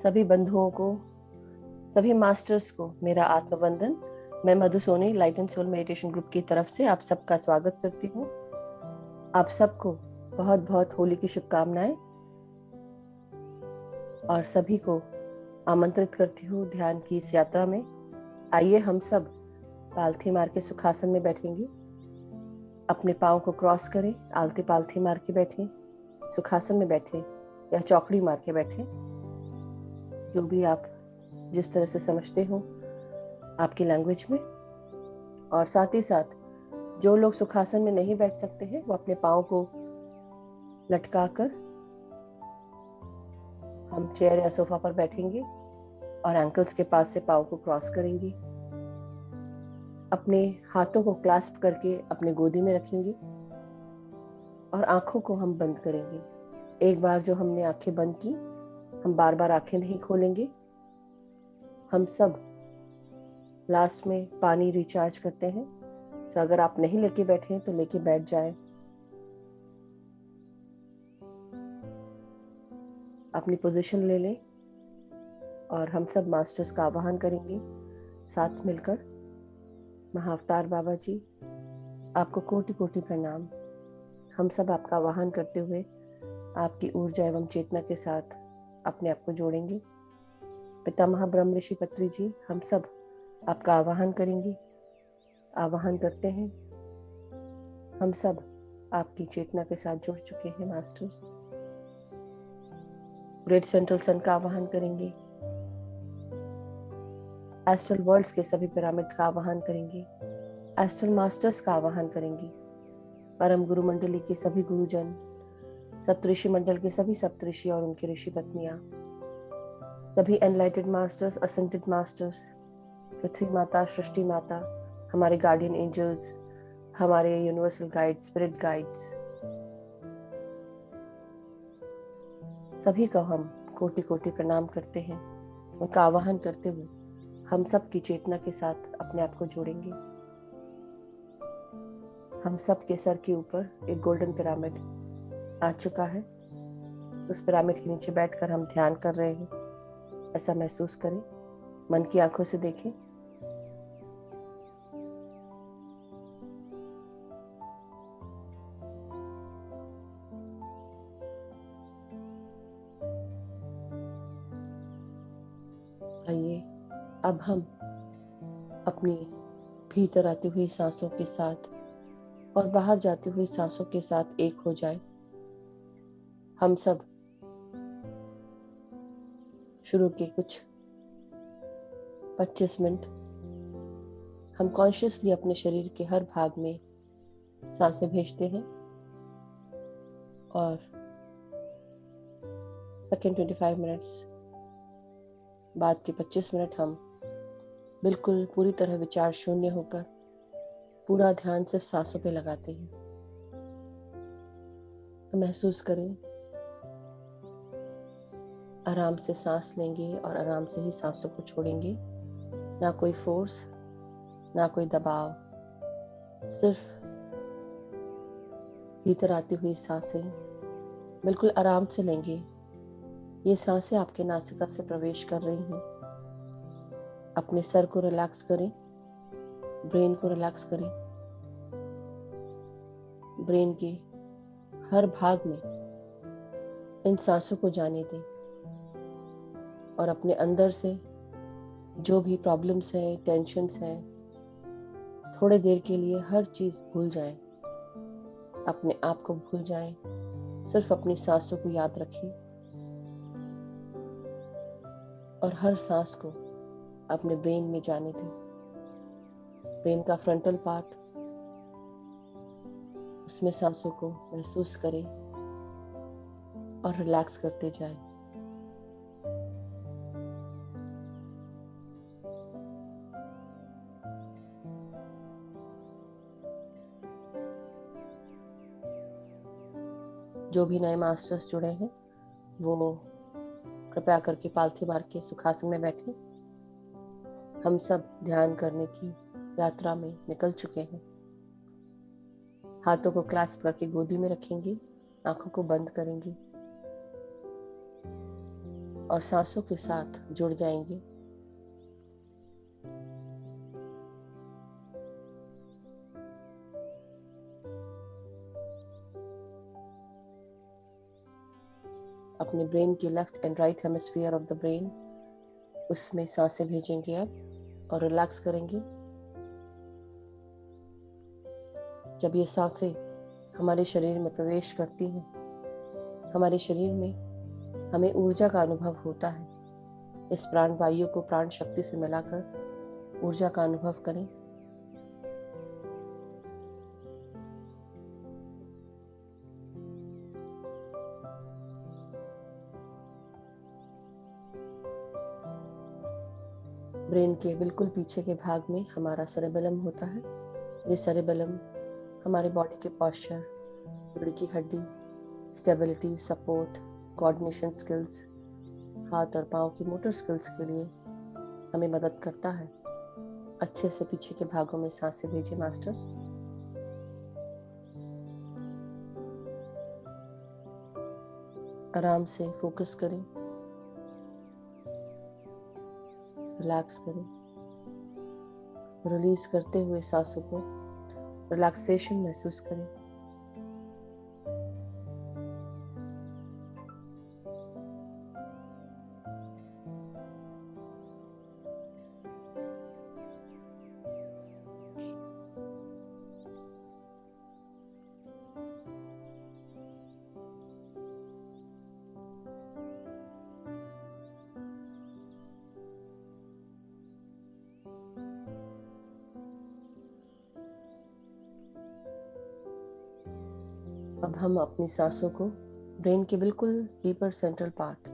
सभी बंधुओं को, सभी मास्टर्स को मेरा आत्मवंदन। मैं Madhu Soni light and soul meditation group की तरफ से आप सबका स्वागत करती हूँ। आप सबको बहुत बहुत होली की शुभकामनाएं और सभी को आमंत्रित करती हूँ ध्यान की इस यात्रा में। आइए हम सब पालथी मार के सुखासन में बैठेंगे। अपने पाँव को क्रॉस करें, आलती पालथी मार के बैठें, सुखासन में बैठें या चौकड़ी मार के बैठें, जो भी आप जिस तरह से समझते हो आपकी लैंग्वेज में। और साथ ही साथ जो लोग सुखासन में नहीं बैठ सकते हैं वो अपने पाँव को लटका कर हम चेयर या सोफा पर बैठेंगे और एंकल्स के पास से पाँव को क्रॉस करेंगे। अपने हाथों को क्लास्प करके अपने गोदी में रखेंगे और आंखों को हम बंद करेंगे। एक बार जो हमने आंखें बंद की, हम बार बार आंखें नहीं खोलेंगे। हम सब लास्ट में पानी रिचार्ज करते हैं, तो अगर आप नहीं लेके बैठे हैं तो लेके बैठ जाएं। अपनी पोजीशन ले लें और हम सब मास्टर्स का आवाहन करेंगे साथ मिलकर। महाअवतार बाबा जी, आपको कोटि कोटि प्रणाम। हम सब आपका आवाहन करते हुए आपकी ऊर्जा एवं चेतना के साथ अपने आप को जोड़ेंगे। पितामह ब्रह्म ऋषि पत्री जी, हम सब आपका आवाहन करेंगे। आवाहन करते हैं। हम सब आपकी चेतना के साथ जुड़ चुके हैं मास्टर्स। ग्रेट सेंट्रल सन का आवाहन करेंगे। एस्ट्रल वर्ल्ड्स के सभी पिरामिड्स का आवाहन करेंगे। एस्ट्रल मास्टर्स का आवाहन करेंगे। परम गुरु मंडली के सभी गुरुजन, सप्तऋषि मंडल के सभी सप्तऋषि और उनके ऋषि पत्नियां, सभी एनलाइटेड मास्टर्स, असेंटेड मास्टर्स, पृथ्वी माता, सृष्टि माता, हमारे गार्डियन एंजल्स, हमारे यूनिवर्सल गाइड, स्पिरिट गाइड्स, सभी को हम कोटि कोटि प्रणाम करते हैं। उनका आवाहन करते हुए हम सब की चेतना के साथ अपने आप को जोड़ेंगे। हम सब के सर के ऊपर एक गोल्डन पिरामिड आ चुका है। उस पिरामिड के नीचे बैठकर हम ध्यान कर रहे हैं, ऐसा महसूस करें। मन की आंखों से देखें। आइए अब हम अपनी भीतर आती हुई सांसों के साथ और बाहर जाती हुई सांसों के साथ एक हो जाए। हम सब शुरू के कुछ 25 मिनट हम कॉन्शियसली अपने शरीर के हर भाग में सांसें भेजते हैं और सेकेंड 25 मिनट्स बाद के 25 मिनट हम बिल्कुल पूरी तरह विचार शून्य होकर पूरा ध्यान सिर्फ सांसों पे लगाते हैं। तो महसूस करें, आराम से सांस लेंगे और आराम से ही सांसों को छोड़ेंगे। ना कोई फोर्स, ना कोई दबाव, सिर्फ भीतर आती हुई सांसें बिल्कुल आराम से लेंगे। ये सांसें आपके नासिका से प्रवेश कर रही हैं। अपने सर को रिलैक्स करें, ब्रेन को रिलैक्स करें। ब्रेन के हर भाग में इन सांसों को जाने दें और अपने अंदर से जो भी प्रॉब्लम्स हैं, टेंशन्स हैं, थोड़े देर के लिए हर चीज़ भूल जाएं। अपने आप को भूल जाएं, सिर्फ अपनी सांसों को याद रखें और हर सांस को अपने ब्रेन में जाने दें। ब्रेन का फ्रंटल पार्ट, उसमें सांसों को महसूस करें और रिलैक्स करते जाएं। जो भी नए मास्टर्स जुड़े हैं वो कृपया करके पालथी मार के सुखासन में बैठें। हम सब ध्यान करने की यात्रा में निकल चुके हैं। हाथों को क्लैस्प करके गोदी में रखेंगे, आंखों को बंद करेंगे और सांसों के साथ जुड़ जाएंगे। अपने ब्रेन के left and right hemisphere of the brain, उसमें सांसें भेजेंगे अब और रिलैक्स करेंगे। जब ये सांसें हमारे शरीर में प्रवेश करती हैं, हमारे शरीर में हमें ऊर्जा का अनुभव होता है। इस प्राण वायु को प्राण शक्ति से मिलाकर ऊर्जा का अनुभव करें। ब्रेन के बिल्कुल पीछे के भाग में हमारा सेरेबेलम होता है। ये सेरेबेलम हमारे बॉडी के पॉस्चर, रीढ़ की हड्डी, स्टेबिलिटी, सपोर्ट, कोऑर्डिनेशन स्किल्स, हाथ और पाँव की मोटर स्किल्स के लिए हमें मदद करता है। अच्छे से पीछे के भागों में सांसें भेजें मास्टर्स। आराम से फोकस करें, रिलैक्स करें। रिलीज करते हुए सांसों को रिलैक्सेशन महसूस करें। अब हम अपनी सांसों को ब्रेन के बिल्कुल डीपर सेंट्रल पार्ट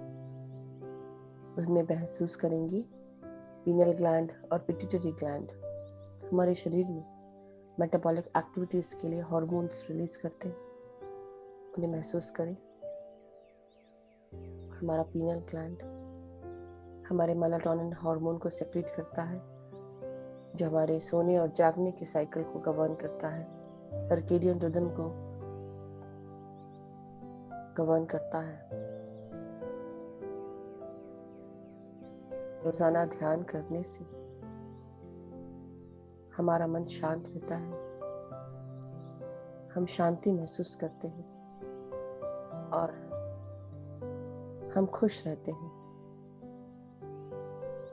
उसमें महसूस करेंगे। पीनल ग्लैंड और पिट्यूटरी ग्लैंड हमारे शरीर में मेटाबॉलिक एक्टिविटीज के लिए हार्मोन्स रिलीज करते हैं, उन्हें महसूस करें। हमारा पीनल ग्लैंड हमारे मेलाटोनिन हार्मोन को सेक्रेट करता है, जो हमारे सोने और जागने के साइकिल को गवर्न करता है, सर्केडियन रिदम को गवर्न करता है। रोजाना ध्यान करने से हमारा मन शांत रहता है, हम शांति महसूस करते हैं और हम खुश रहते हैं।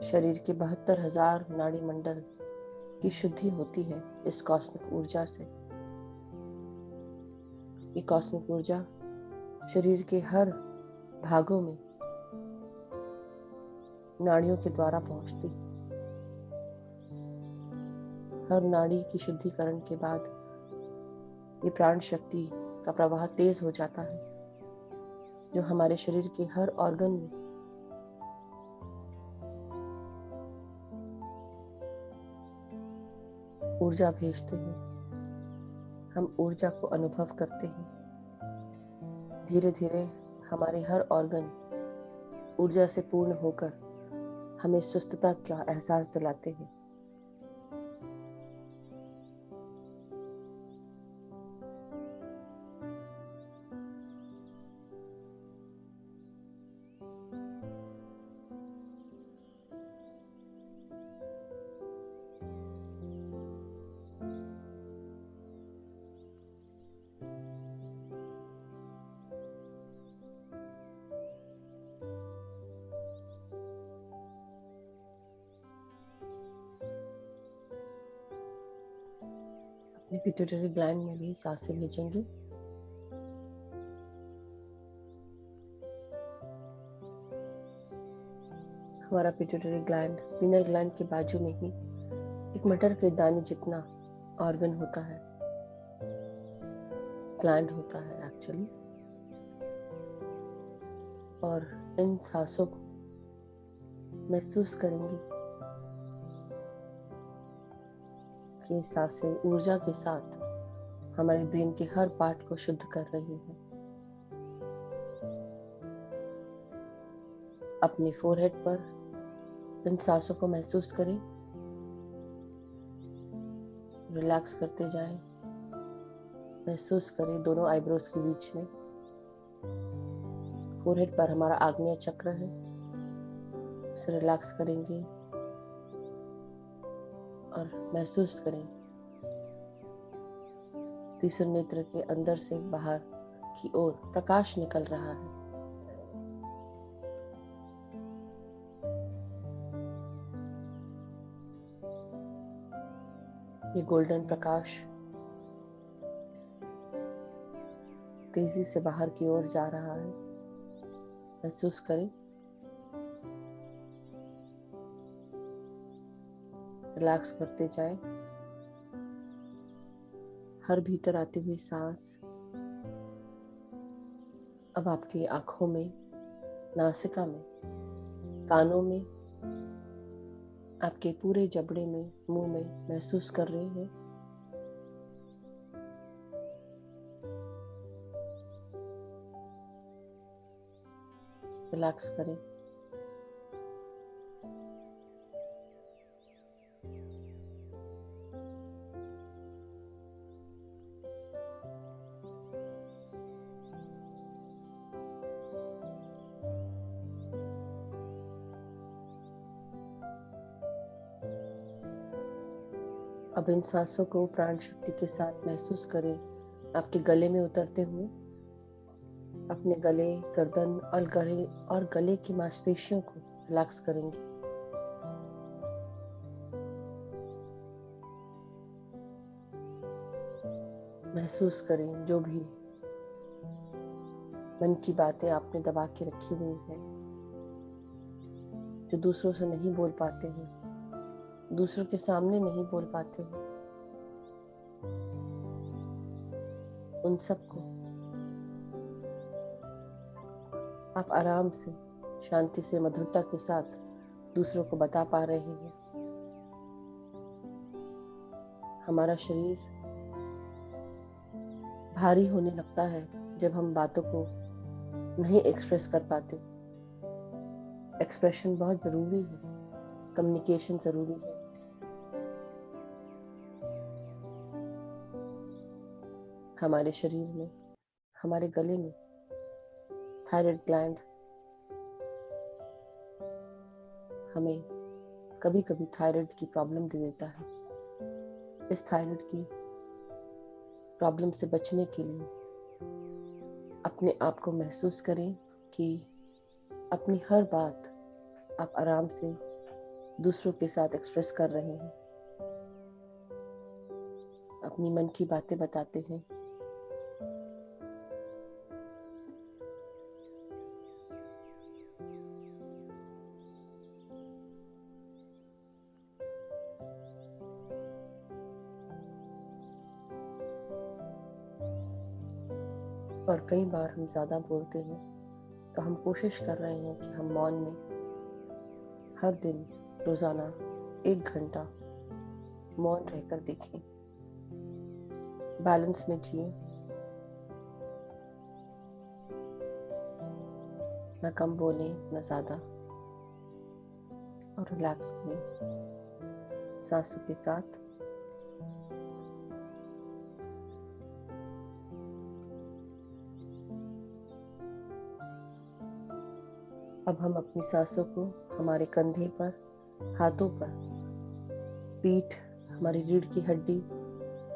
शरीर के 72,000 नाड़ी मंडल की शुद्धि होती है इस कॉस्मिक ऊर्जा से। ये कॉस्मिक ऊर्जा शरीर के हर भागों में नाड़ियों के द्वारा पहुंचती। हर नाड़ी की शुद्धिकरण के बाद ये प्राण शक्ति का प्रवाह तेज हो जाता है, जो हमारे शरीर के हर ऑर्गन में ऊर्जा भेजते हैं। हम ऊर्जा को अनुभव करते हैं। धीरे धीरे हमारे हर ऑर्गन ऊर्जा से पूर्ण होकर हमें स्वस्थता का एहसास दिलाते हैं। अपनी पिट्यूटरी ग्लैंड में भी सांसें भेजेंगे। हमारा पिट्यूटरी ग्लैंड पीनल ग्लैंड के बाजू में ही एक मटर के दाने जितना ऑर्गन होता है, ग्लैंड होता है एक्चुअली। और इन सांसों को महसूस करेंगे कि सांसें ऊर्जा के साथ हमारे ब्रेन के हर पार्ट को शुद्ध कर रही है। अपने फोरहेड पर इन सांसों को महसूस करें, रिलैक्स करते जाएं। महसूस करें दोनों आईब्रोज के बीच में। फोरहेड पर हमारा आग्नेय चक्र है, उसे रिलैक्स करेंगे और महसूस करें तीसरे नेत्र के अंदर से बाहर की ओर प्रकाश निकल रहा है। ये गोल्डन प्रकाश तेजी से बाहर की ओर जा रहा है। महसूस करें, रिलैक्स करते जाएं। हर भीतर आती हुई सांस अब आपकी आंखों में, नासिका में, कानों में, आपके पूरे जबड़े में, मुंह में महसूस कर रहे हैं। रिलैक्स करें। अब इन सांसों को प्राण शक्ति के साथ महसूस करें आपके गले में उतरते हुए। अपने गले, गर्दन और गले की मांसपेशियों को रिलैक्स करेंगे। महसूस करें जो भी मन की बातें आपने दबा के रखी हुई हैं, जो दूसरों से नहीं बोल पाते हैं, दूसरों के सामने नहीं बोल पाते हैं, उन सबको आप आराम से, शांति से, मधुरता के साथ दूसरों को बता पा रहे हैं। हमारा शरीर भारी होने लगता है जब हम बातों को नहीं एक्सप्रेस कर पाते। एक्सप्रेशन बहुत जरूरी है, कम्युनिकेशन जरूरी है। हमारे शरीर में, हमारे गले में थायराइड ग्लैंड हमें कभी कभी थायराइड की प्रॉब्लम दे देता है। इस थायराइड की प्रॉब्लम से बचने के लिए अपने आप को महसूस करें कि अपनी हर बात आप आराम से दूसरों के साथ एक्सप्रेस कर रहे हैं, अपनी मन की बातें बताते हैं। और कई बार हम ज़्यादा बोलते हैं, तो हम कोशिश कर रहे हैं कि हम मौन में हर दिन रोज़ाना 1 घंटा मौन रहकर देखें। बैलेंस में जिए, ना कम बोलें ना ज़्यादा, और रिलैक्स करें सांसों के साथ। अब हम अपनी सांसों को हमारे कंधे पर, हाथों पर, पीठ, हमारी रीढ़ की हड्डी,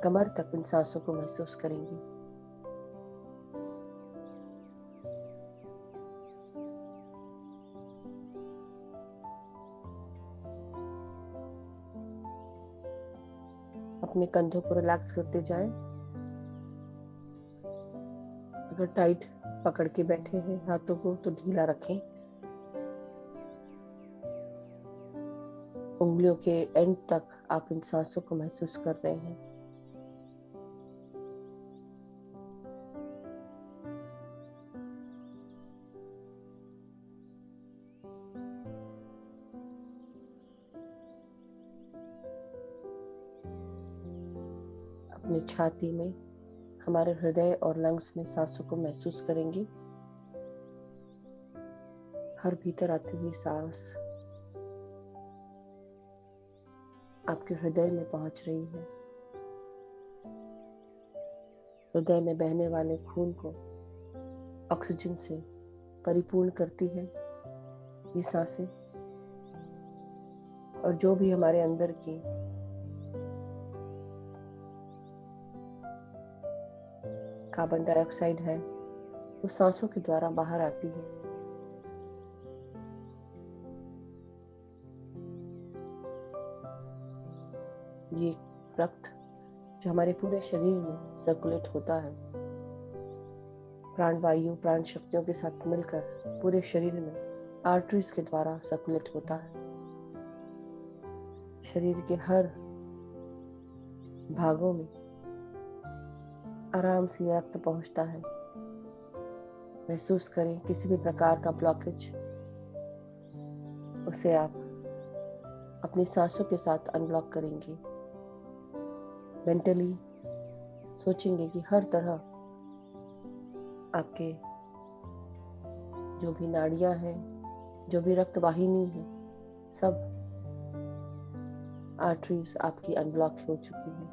कमर तक इन सांसों को महसूस करेंगे। अपने कंधों को रिलैक्स करते जाएं। अगर टाइट पकड़ के बैठे हैं हाथों को तो ढीला रखें। उंगलियों के एंड तक आप इन सांसों को महसूस कर रहे हैं। अपनी छाती में, हमारे हृदय और लंग्स में सांसों को महसूस करेंगे। हर भीतर आती हुई सांस आपके हृदय में पहुंच रही है। हृदय में बहने वाले खून को ऑक्सीजन से परिपूर्ण करती है ये सांसें। और जो भी हमारे अंदर की कार्बन डाइऑक्साइड है वो सांसों के द्वारा बाहर आती है। ये रक्त जो हमारे पूरे शरीर में सर्कुलेट होता है, प्राण वायु प्राण शक्तियों के साथ मिलकर पूरे शरीर में आर्टरीज के द्वारा सर्कुलेट होता है। शरीर के हर भागों में आराम से रक्त पहुंचता है। महसूस करें किसी भी प्रकार का ब्लॉकेज, उसे आप अपनी सांसों के साथ अनब्लॉक करेंगे। मेंटली सोचेंगे कि हर तरह आपके जो भी नाड़ियां हैं, जो भी रक्त वाहिनी है, सब आर्टरीज आपकी अनब्लॉक हो चुकी है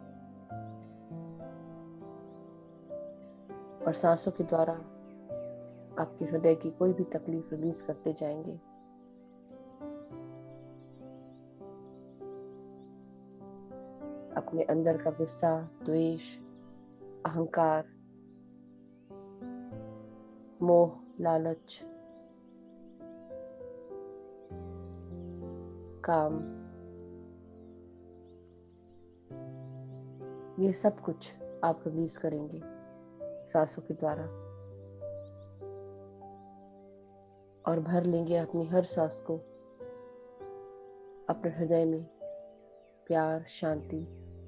और सांसों के द्वारा आपके हृदय की कोई भी तकलीफ रिलीज करते जाएंगे। अपने अंदर का गुस्सा, द्वेष, अहंकार, मोह, लालच, काम, ये सब कुछ आप रिलीज करेंगे सांसों के द्वारा और भर लेंगे अपनी हर सांस को अपने हृदय में प्यार, शांति,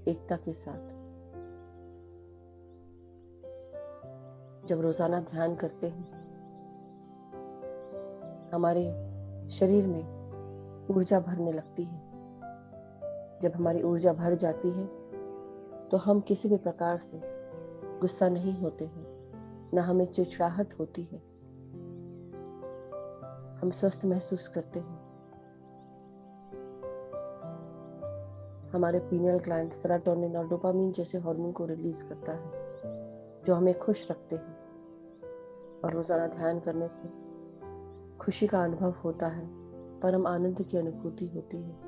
एकता के साथ। जब रोजाना ध्यान करते हैं हमारे शरीर में ऊर्जा भरने लगती है। जब हमारी ऊर्जा भर जाती है तो हम किसी भी प्रकार से गुस्सा नहीं होते हैं, ना हमें चिड़चिड़ाहट होती है। हम स्वस्थ महसूस करते हैं। हमारे पीनियल ग्लैंड सेरोटोनिन और डोपामिन जैसे हार्मोन को रिलीज करता है जो हमें खुश रखते हैं और रोजाना ध्यान करने से खुशी का अनुभव होता है, परम आनंद की अनुभूति होती है।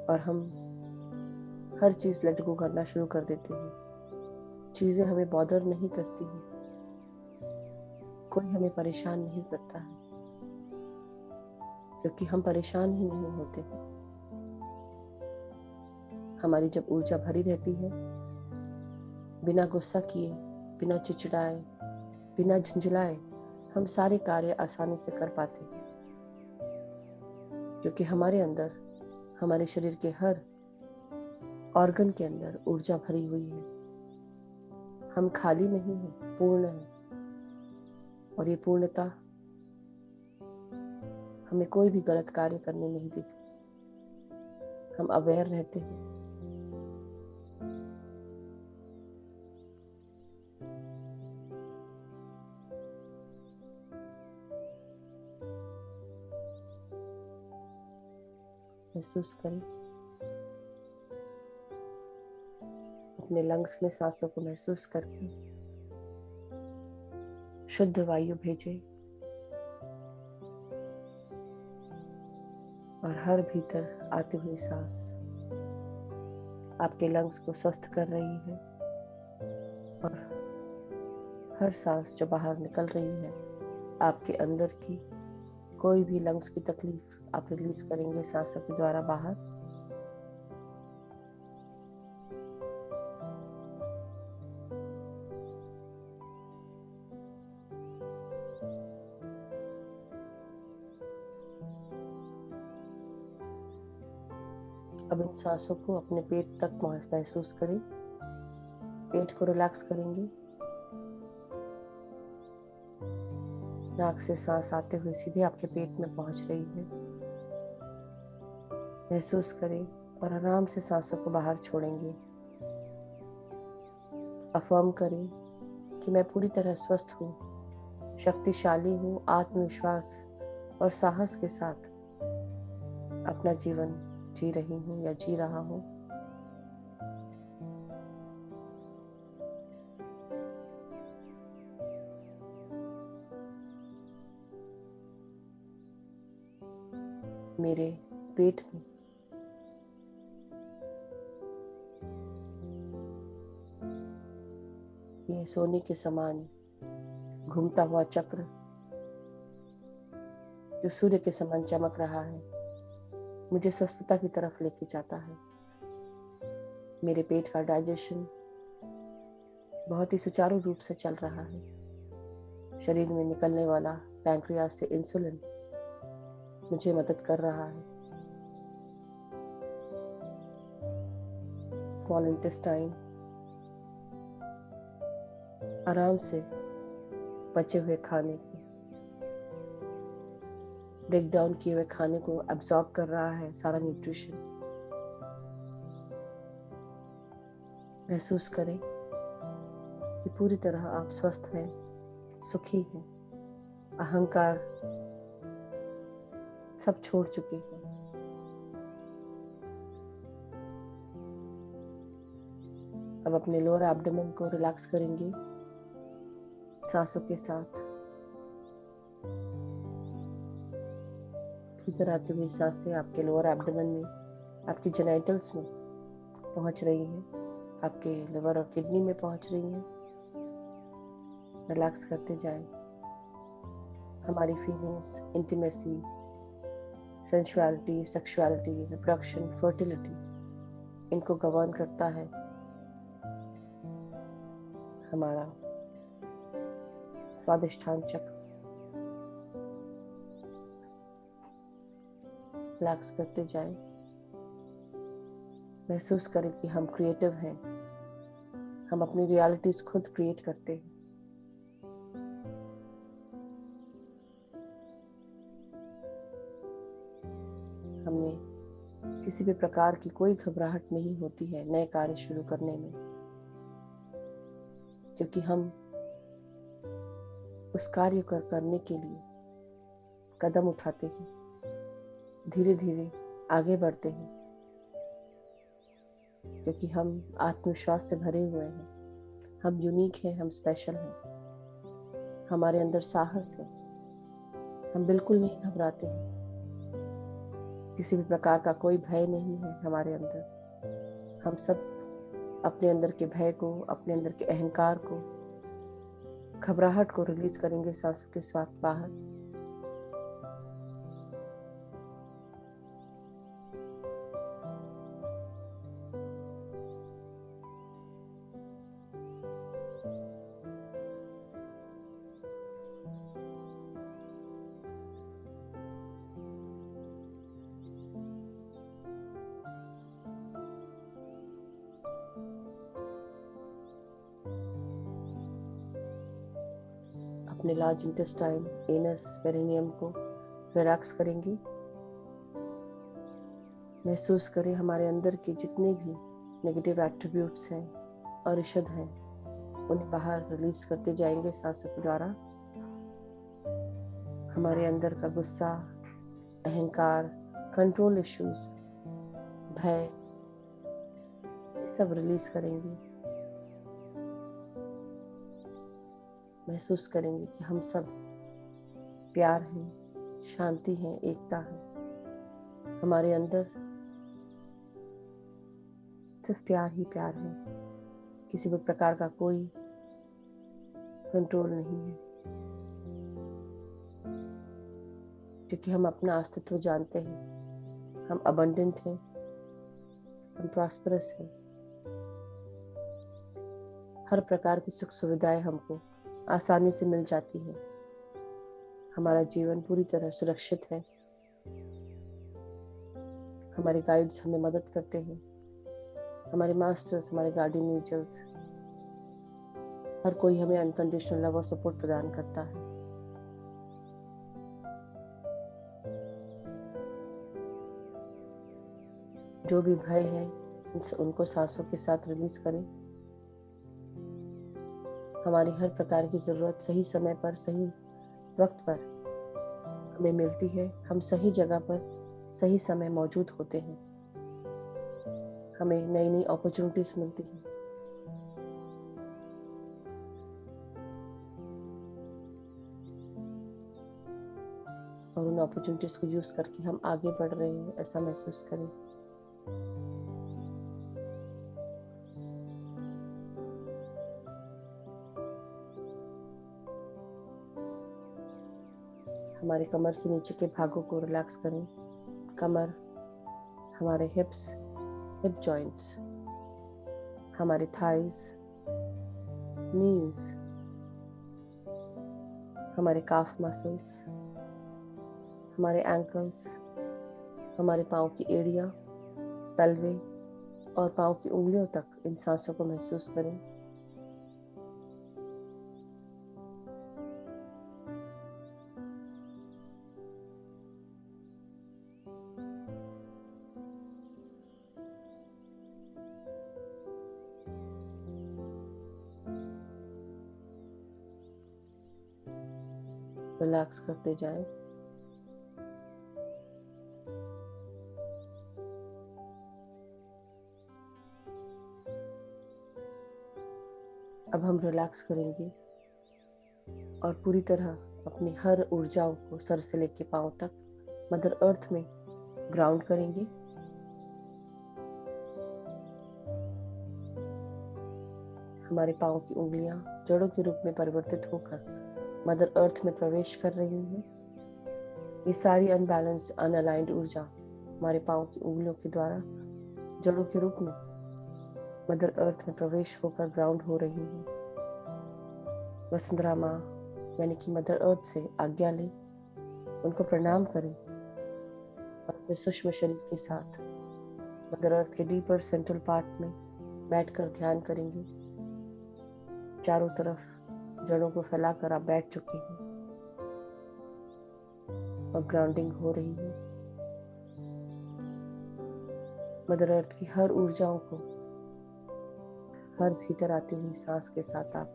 और हम हर चीज लेट गो करना शुरू कर देते हैं। चीजें हमें बॉदर नहीं करती हैं, कोई हमें परेशान नहीं करता है क्योंकि हम परेशान ही नहीं होते। हमारी जब ऊर्जा भरी रहती है, बिना गुस्सा किए, बिना चिड़चिड़ाए, बिना झुंझलाए हम सारे कार्य आसानी से कर पाते हैं क्योंकि हमारे अंदर, हमारे शरीर के हर ऑर्गन के अंदर ऊर्जा भरी हुई है। हम खाली नहीं हैं, पूर्ण हैं और ये पूर्णता हमें कोई भी गलत कार्य करने नहीं देती। हम अवेयर रहते हैं। महसूस करें अपने लंग्स में सांसों को महसूस करके शुद्ध वायु भेजें और हर भीतर आती हुई सांस आपके लंग्स को स्वस्थ कर रही है और हर सांस जो बाहर निकल रही है आपके अंदर की कोई भी लंग्स की तकलीफ आप रिलीज करेंगे सांसों के द्वारा बाहर। अब इन सांसों को अपने पेट तक महसूस करें। पेट को रिलैक्स करेंगे। नाक से सांस आते हुए सीधे आपके पेट में पहुंच रही है। महसूस करें और आराम से सांसों को बाहर छोड़ेंगे। अफर्म करें कि मैं पूरी तरह स्वस्थ हूँ, शक्तिशाली हूँ, आत्मविश्वास और साहस के साथ अपना जीवन जी रही हूँ या जी रहा हूँ। मेरे पेट में ये सोने के समान घूमता हुआ चक्र जो सूर्य के समान चमक रहा है मुझे स्वस्थता की तरफ लेके जाता है। मेरे पेट का डाइजेशन बहुत ही सुचारू रूप से चल रहा है। शरीर में निकलने वाला पैंक्रियास से इंसुलिन मुझे मदद कर रहा है। स्मॉल इंटेस्टाइन आराम से बचे हुए खाने को, ब्रेक डाउन किए हुए खाने को एब्जॉर्ब कर रहा है सारा न्यूट्रिशन। महसूस करें कि पूरी तरह आप स्वस्थ हैं, सुखी हैं, अहंकार सब छोड़ चुके हैं। अब अपने लोअर एब्डोमेन को रिलैक्स करेंगे सांसों के साथ। भीतर आती हुई सांसें आपके लोअर एब्डोमेन में, आपकी जेनिटल्स में पहुंच रही हैं, आपके लिवर और किडनी में पहुंच रही हैं। रिलैक्स करते जाएं। हमारी feelings, intimacy, sensuality, sexuality, reproduction, fertility, इनको गवर्न करता है हमारा स्वादिष्ठान चक्र। रिलैक्स करते जाएं। महसूस करें कि हम क्रिएटिव हैं, हम अपनी रियलिटीज खुद क्रिएट करते हैं। हमें किसी भी प्रकार की कोई घबराहट नहीं होती है नए कार्य शुरू करने में, क्योंकि हम उस कार्य को करने के लिए कदम उठाते हैं, धीरे धीरे आगे बढ़ते हैं, क्योंकि हम आत्मविश्वास से भरे हुए हैं। हम यूनिक हैं, हम स्पेशल हैं, हमारे अंदर साहस है, हम बिल्कुल नहीं घबराते हैं। किसी भी प्रकार का कोई भय नहीं है हमारे अंदर। हम सब अपने अंदर के भय को, अपने अंदर के अहंकार को, घबराहट को रिलीज करेंगे सांसों के साथ बाहर। अपने लार्ज इंटेस्टाइन, एनस, पेरिनियम को रिलैक्स करेंगे। महसूस करें हमारे अंदर के जितने भी नेगेटिव एट्रीब्यूट्स हैं, अरिषद हैं, उन्हें बाहर रिलीज करते जाएंगे सांसों के द्वारा। हमारे अंदर का गुस्सा, अहंकार, कंट्रोल इश्यूज, भय, ये सब रिलीज करेंगे। महसूस करेंगे कि हम सब प्यार हैं, शांति है, एकता है। हमारे अंदर सिर्फ प्यार ही प्यार है, किसी भी प्रकार का कोई कंट्रोल नहीं है, क्योंकि हम अपना अस्तित्व जानते हैं। हम अबंडेंट हैं, हम प्रॉस्परस हैं। हर प्रकार की सुख सुविधाएं हमको आसानी से मिल जाती है। हमारा जीवन पूरी तरह सुरक्षित है। हमारे गाइड्स हमें मदद करते हैं, हमारे मास्टर्स, हमारे गार्डियन एंजल्स, हर कोई हमें अनकंडीशनल लव और सपोर्ट प्रदान करता है। जो भी भय है उनको सांसों के साथ रिलीज करें। हमारी हर प्रकार की जरूरत सही समय पर, सही वक्त पर हमें मिलती है। हम सही जगह पर सही समय मौजूद होते हैं। हमें नई नई अपॉर्चुनिटीज मिलती हैं। और उन अपॉर्चुनिटीज़ को यूज़ करके हम आगे बढ़ रहे हैं ऐसा महसूस करें। हमारे कमर से नीचे के भागों को रिलैक्स करें। कमर, हमारे हिप्स, हिप जॉइंट्स, हमारे थाइज, नीज, हमारे काफ मसल्स, हमारे एंकल्स, हमारे पाँव की एड़ियाँ, तलवे और पाँव की उंगलियों तक इन सांसों को महसूस करें। रिलैक्स करते जाएं। अब हम रिलैक्स करेंगे और पूरी तरह अपनी हर ऊर्जाओं को सर से लेकर पांव तक मदर अर्थ में ग्राउंड करेंगे। हमारे पांव की उंगलियां जड़ों के रूप में परिवर्तित होकर मदर अर्थ में प्रवेश कर रही हैं। ये सारी अनबैलेंस्ड, अनअलाइंड ऊर्जा हमारे पांव की उंगलियों के द्वारा जड़ों के रूप में मदर अर्थ में प्रवेश होकर ग्राउंड हो रही है। वसुंधरा माँ यानी कि मदर अर्थ से आज्ञा लें, उनको प्रणाम करें और अपने सूक्ष्म शरीर के साथ मदर अर्थ के डीपर सेंट्रल पार्ट में बैठकर ध्यान करेंगे। चारों तरफ जड़ों को फैलाकर आप बैठ चुके हैं और ग्राउंडिंग हो रही है। मदर अर्थ की हर ऊर्जाओं को हर भीतर आती हुई सांस के साथ आप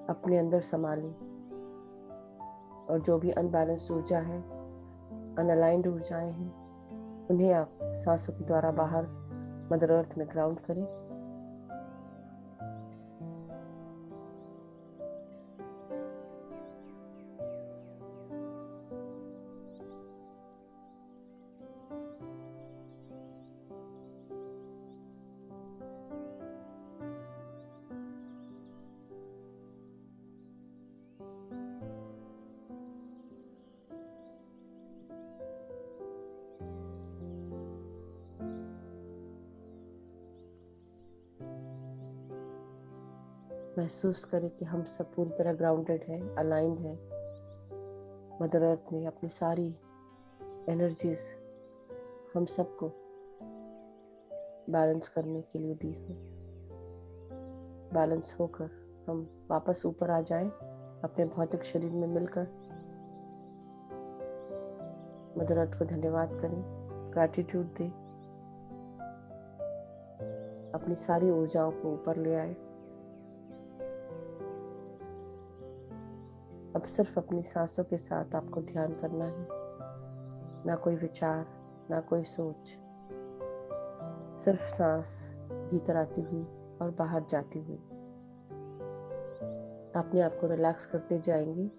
अपने अंदर संभालें और जो भी अनबैलेंस्ड ऊर्जा है, अनअलाइंड ऊर्जाएं हैं, उन्हें आप सांसों के द्वारा बाहर मदर अर्थ में ग्राउंड करें। महसूस करें कि हम सब पूरी तरह ग्राउंडेड है, अलाइंड है। मदर अर्थ ने अपनी सारी एनर्जीज हम सबको बैलेंस करने के लिए दी है। बैलेंस होकर हम वापस ऊपर आ जाएं अपने भौतिक शरीर में मिलकर। मदर अर्थ को धन्यवाद करें, ग्रैटिट्यूड दें, अपनी सारी ऊर्जाओं को ऊपर ले आए। अब सिर्फ अपनी सांसों के साथ आपको ध्यान करना है, ना कोई विचार, ना कोई सोच, सिर्फ सांस भीतर आती हुई और बाहर जाती हुई। अपने आप को रिलैक्स करते जाएंगे।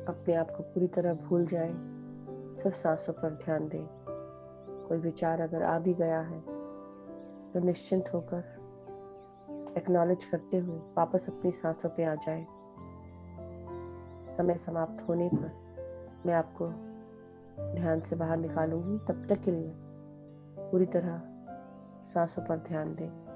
अपने आप को पूरी तरह भूल जाएं, सिर्फ सांसों पर ध्यान दें। कोई विचार अगर आ भी गया है तो निश्चिंत होकर एक्नॉलेज करते हुए वापस अपनी सांसों पे आ जाए। समय समाप्त होने पर मैं आपको ध्यान से बाहर निकालूंगी। तब तक के लिए पूरी तरह सांसों पर ध्यान दें।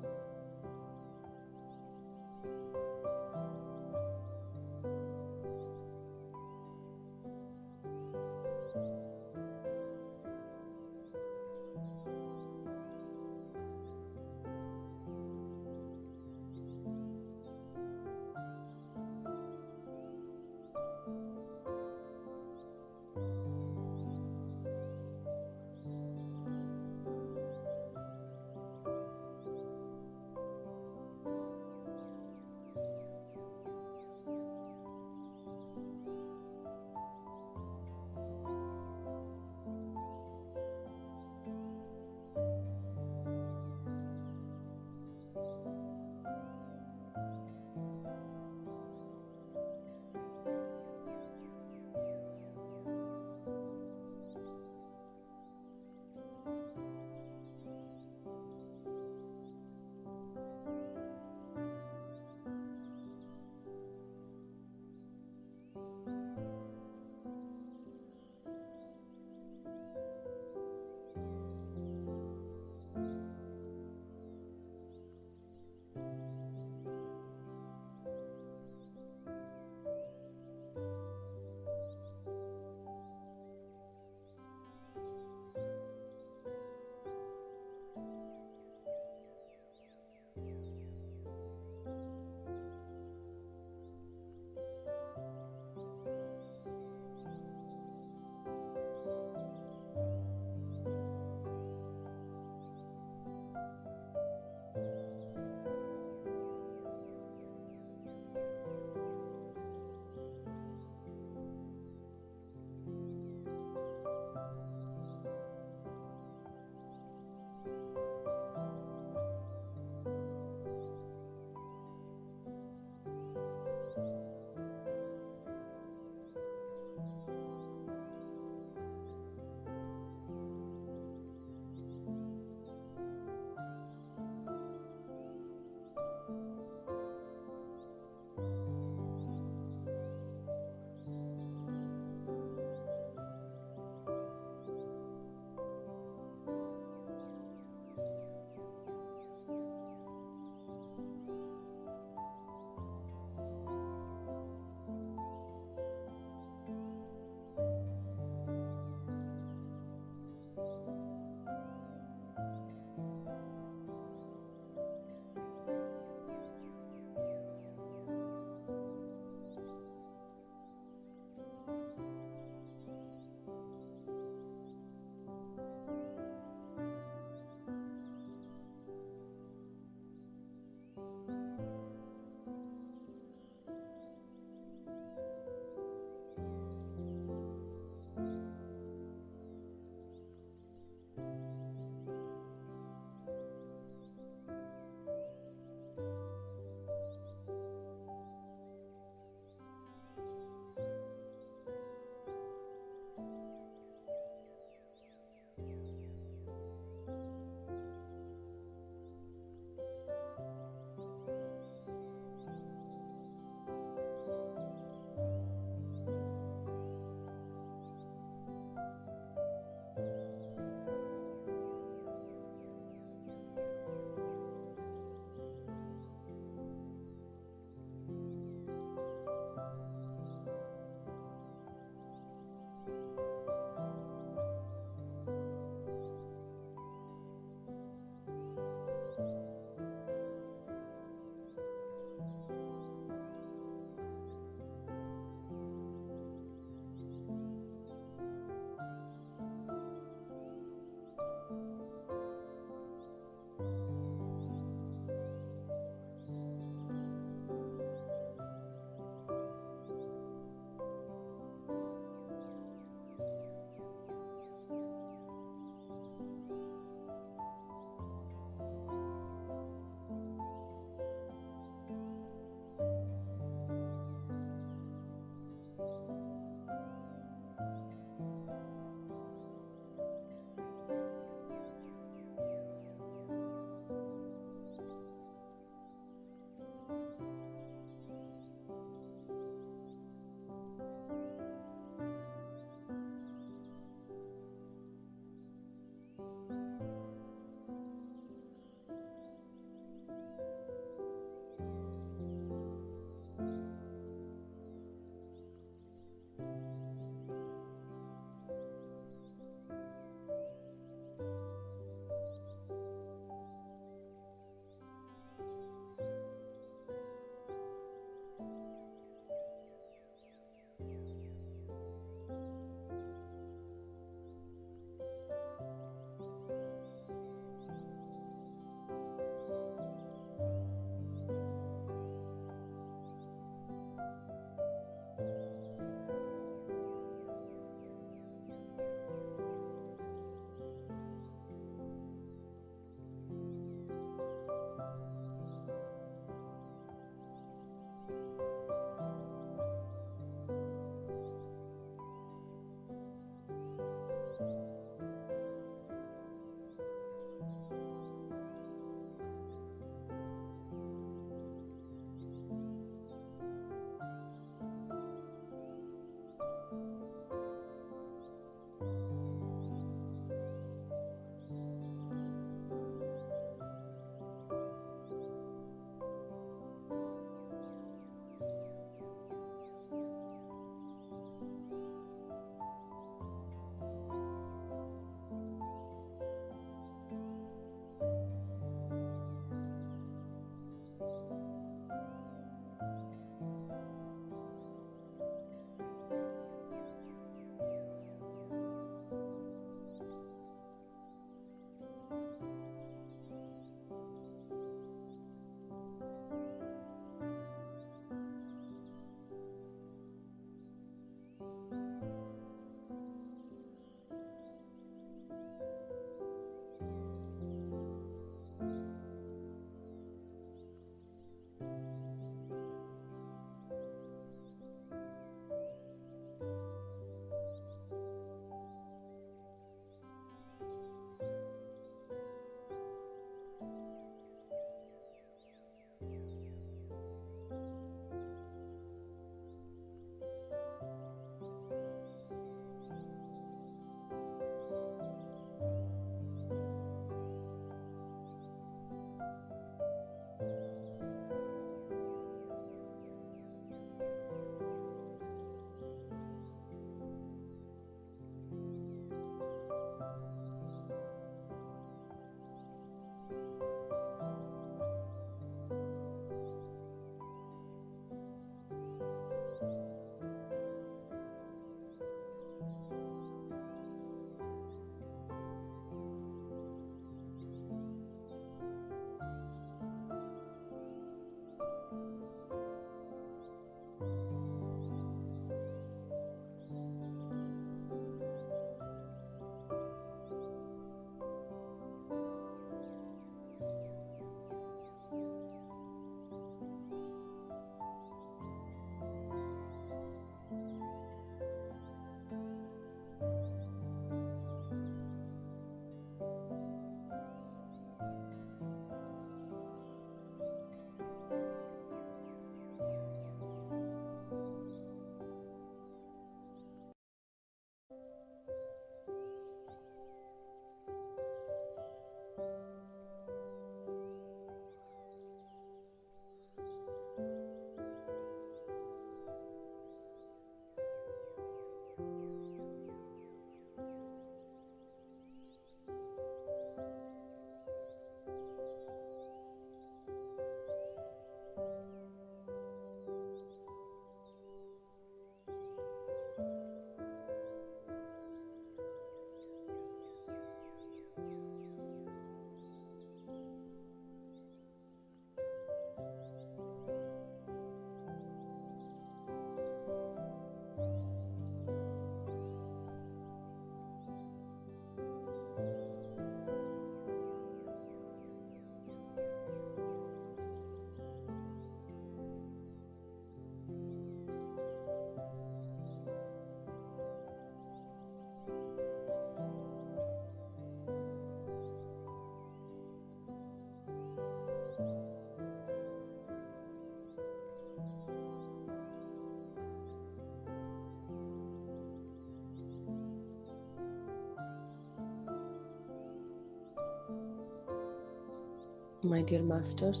माय डियर मास्टर्स,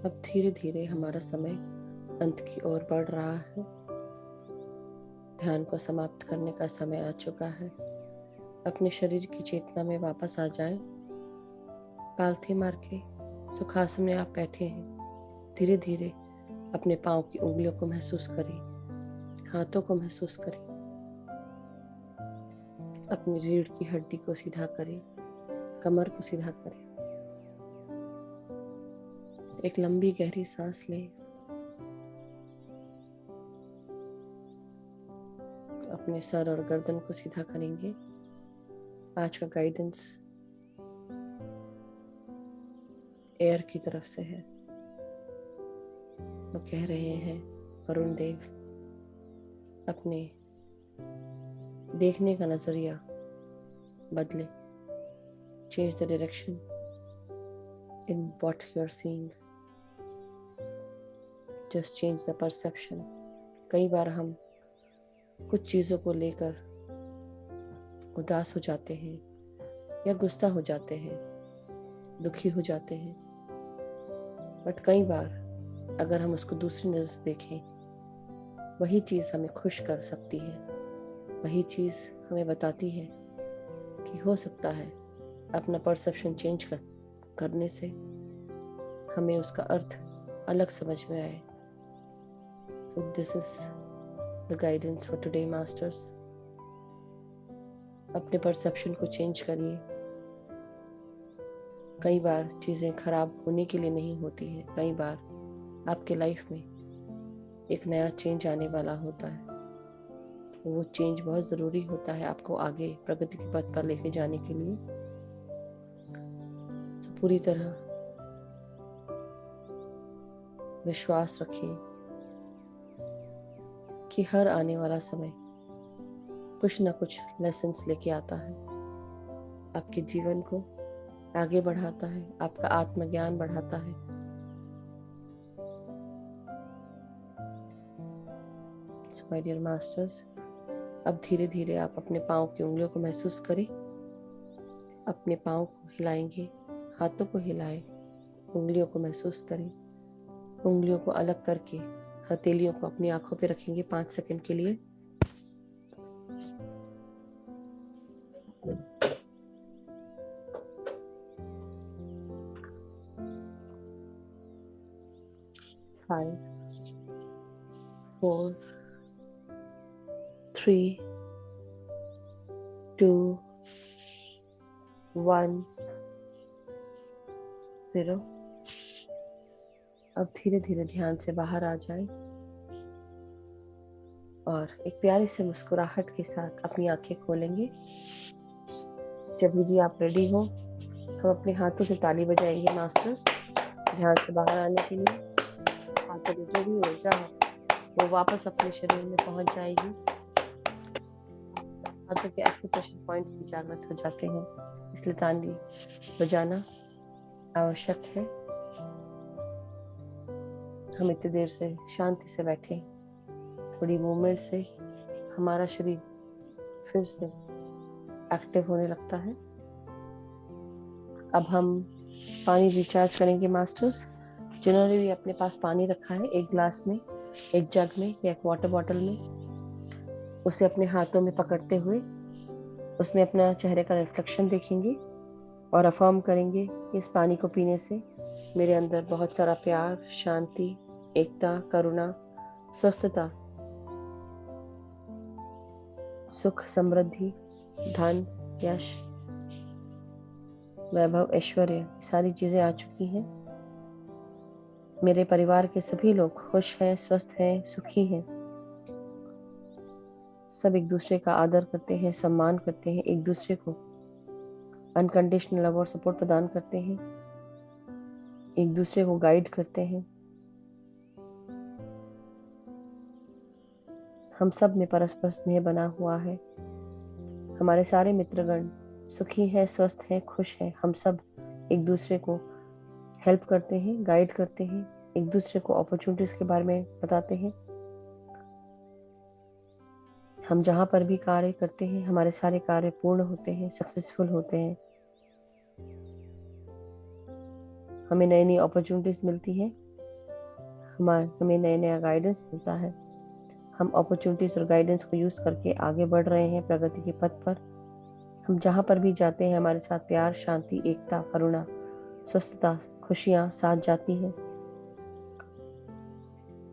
अब धीरे धीरे हमारा समय अंत की ओर बढ़ रहा है। ध्यान को समाप्त करने का समय आ चुका है। अपने शरीर की चेतना में वापस आ जाएं। पालथी मार के सुखासन में आप बैठे हैं। धीरे धीरे अपने पाँव की उंगलियों को महसूस करें, हाथों को महसूस करें, अपनी रीढ़ की हड्डी को सीधा करें, कमर को सीधा करें। एक लंबी गहरी सांस लें। अपने सर और गर्दन को सीधा करेंगे। आज का गाइडेंस एयर की तरफ से है। वो कह रहे हैं, वरुण देव, अपने देखने का नजरिया बदले। Change the direction in what you are seeing. Just change the perception. कई बार हम कुछ चीज़ों को लेकर उदास हो जाते हैं या गुस्सा हो जाते हैं, दुखी हो जाते हैं, बट कई बार अगर हम उसको दूसरी नज़र से देखें, वही चीज़ हमें खुश कर सकती है। वही चीज़ हमें बताती है कि हो सकता है अपना परसेप्शन चेंज करने से हमें उसका अर्थ अलग समझ में आए। So this is the guidance for today, masters. अपने परसेप्शन को चेंज करिए। कई बार चीज़ें खराब होने के लिए नहीं होती हैं। कई बार आपके लाइफ में एक नया चेंज आने वाला होता है। वो चेंज बहुत ज़रूरी होता है आपको आगे प्रगति के पथ पर लेके जाने के लिए। तो पूरी तरह विश्वास रखें कि हर आने वाला समय कुछ ना कुछ लेसन्स लेके आता है, आपके जीवन को आगे बढ़ाता है, आपका आत्मज्ञान बढ़ाता है। सो माय डियर मास्टर्स, अब धीरे धीरे आप अपने पाँव की उंगलियों को महसूस करें। अपने पाँव को हिलाएंगे, हाथों को हिलाएं, उंगलियों को महसूस करें। उंगलियों को अलग करके हथेलियों को अपनी आंखों पे रखेंगे 5 सेकंड के लिए। फाइव, 4, 3, 2, 1, 0। अब धीरे धीरे ध्यान से बाहर आ जाएं और एक प्यारी से मुस्कुराहट के साथ अपनी आंखें खोलेंगे। जब भी आप रेडी हो, हम अपने हाथों से ताली बजाएंगे मास्टर्स, ध्यान से बाहर आने के लिए। हाथों की जो भी ऊर्जा है वो वापस अपने शरीर में पहुंच जाएगी। हाथों के एक्यूप्रेशर पॉइंट्स भी जागृत हो जाते हैं, इसलिए ताली बजाना आवश्यक है। हम इतनी देर से शांति से बैठे, थोड़ी मूवमेंट से हमारा शरीर फिर से एक्टिव होने लगता है। अब हम पानी रिचार्ज करेंगे मास्टर्स। जिन्होंने भी अपने पास पानी रखा है, एक ग्लास में, एक जग में या एक वाटर बॉटल में, उसे अपने हाथों में पकड़ते हुए उसमें अपना चेहरे का रिफ्लेक्शन देखेंगे और अफर्म करेंगे कि इस पानी को पीने से मेरे अंदर बहुत सारा प्यार, शांति, एकता, करुणा, स्वस्थता, सुख, समृद्धि, धन, यश, वैभव, ऐश्वर्य, सारी चीजें आ चुकी हैं। मेरे परिवार के सभी लोग खुश हैं, स्वस्थ हैं, सुखी हैं। सब एक दूसरे का आदर करते हैं, सम्मान करते हैं, एक दूसरे को अनकंडीशनल लव और सपोर्ट प्रदान करते हैं, एक दूसरे को गाइड करते हैं। हम सब में परस्पर स्नेह बना हुआ है। हमारे सारे मित्रगण सुखी हैं, स्वस्थ हैं, खुश हैं। हम सब एक दूसरे को हेल्प करते हैं, गाइड करते हैं, एक दूसरे को अपॉर्चुनिटीज के बारे में बताते हैं। हम जहाँ पर भी कार्य करते हैं, हमारे सारे कार्य पूर्ण होते हैं, सक्सेसफुल होते हैं। हमें नई नई अपॉर्चुनिटीज़ मिलती हैं, हमें नया नया गाइडेंस मिलता है। हम अपॉर्चुनिटीज़ और गाइडेंस को यूज़ करके आगे बढ़ रहे हैं प्रगति के पथ पर। हम जहाँ पर भी जाते हैं हमारे साथ प्यार, शांति, एकता, करुणा, स्वस्थता, खुशियाँ साथ जाती हैं।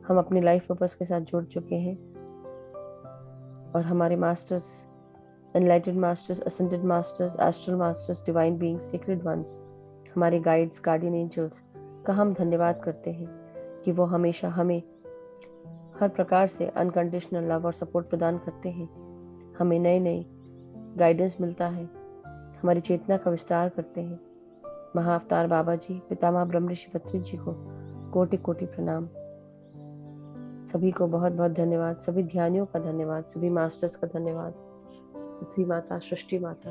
हम अपनी लाइफ पर्पस के साथ जुड़ चुके हैं और हमारे masters, enlightened masters, ascended masters, astral masters, divine beings, secret ones, हमारे गाइड्स, गार्डियन एंजल्स का हम धन्यवाद करते हैं कि वो हमेशा हमें हर प्रकार से अनकंडीशनल लव और सपोर्ट प्रदान करते हैं। हमें नए नए गाइडेंस मिलता है, हमारी चेतना का विस्तार करते हैं। महाअवतार बाबा जी, पितामह ब्रह्म ऋषि पत्री जी को कोटि कोटि प्रणाम। सभी को बहुत बहुत धन्यवाद, सभी ध्यानियों का धन्यवाद, सभी मास्टर्स का धन्यवाद, पृथ्वी माता, सृष्टि माता,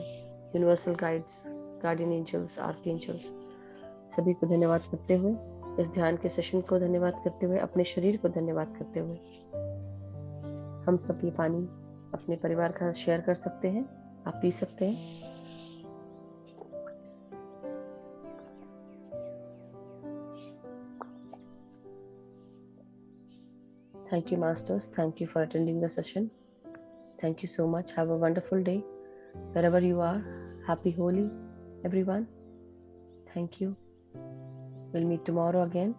universal guides, guardian angels, archangels, सभी को धन्यवाद करते हुए, इस ध्यान के सेशन को धन्यवाद करते हुए, अपने शरीर को धन्यवाद करते हुए, हम सब ये पानी अपने परिवार का शेयर कर सकते हैं। आप पी सकते हैं। Thank you, Masters. Thank you for attending the session. Thank you so much. Have a wonderful day. Wherever you are, happy Holi, everyone. Thank you. We'll meet tomorrow again.